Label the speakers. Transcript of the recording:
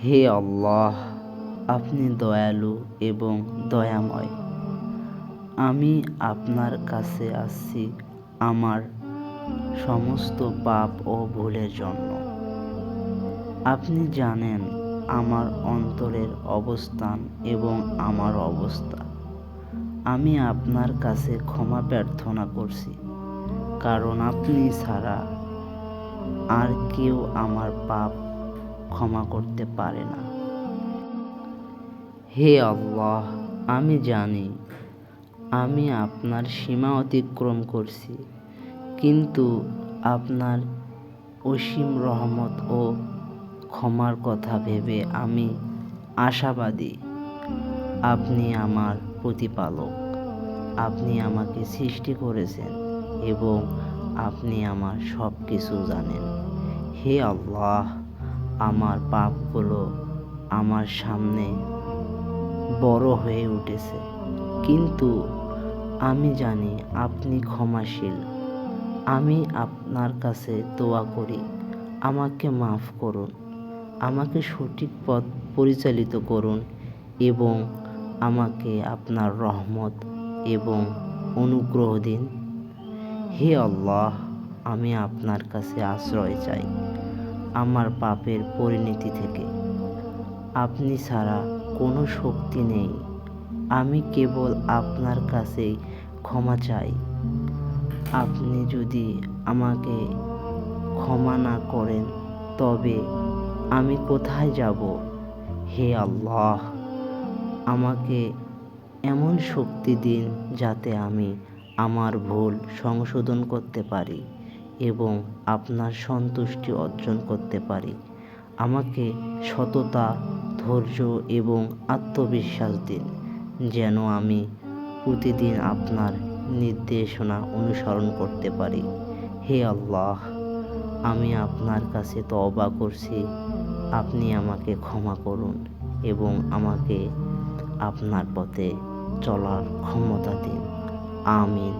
Speaker 1: হে আল্লাহ, আপনি দয়ালু এবং দয়াময়। আমি আপনার কাছে আসছি আমার সমস্ত পাপ ও ভুলের জন্য। আপনি জানেন আমার অন্তরের অবস্থান এবং আমার অবস্থা। আমি আপনার কাছে ক্ষমা প্রার্থনা করছি, কারণ আপনি ছাড়া আর কেউ আমার পাপ ক্ষমা করতে পারে না। হে আল্লাহ, আমি জানি আমি আপনার সীমা অতিক্রম করছি, কিন্তু আপনার অসীম রহমত ও ক্ষমার কথা ভেবে আমি আশাবাদী। আপনি আমার প্রতিপালক, আপনি আমাকে সৃষ্টি করেছেন এবং আপনি আমার সব কিছু জানেন। হে আল্লাহ, আমার পাপগুলো আমার সামনে বড় হয়ে উঠেছে, কিন্তু আমি জানি আপনি ক্ষমাশীল। আমি আপনার কাছে দোয়া করি, আমাকে মাফ করুন, আমাকে সঠিক পথ পরিচালিত করুন এবং আমাকে আপনার রহমত এবং অনুগ্রহ দিন। হে আল্লাহ, আমি আপনার কাছে আশ্রয় চাই আমার পাপের পরিণতি থেকে। আপনি ছাড়া কোনো শক্তি নেই। আমি কেবল আপনার কাছেই ক্ষমা চাই। আপনি যদি আমাকে ক্ষমা না করেন তবে আমি কোথায় যাব? হে আল্লাহ, আমাকে এমন শক্তি দিন যাতে আমি আমার ভুল সংশোধন করতে পারি এবং আপনার সন্তুষ্টি অর্জন করতে পারি। আমাকে সততা, ধৈর্য এবং আত্মবিশ্বাস দিন, যেন আমি প্রতিদিন আপনার নির্দেশনা অনুসরণ করতে পারি। হে আল্লাহ, আমি আপনার কাছে তওবা করছি, আপনি আমাকে ক্ষমা করুন এবং আমাকে আপনার পথে চলার ক্ষমতা দিন। আমিন।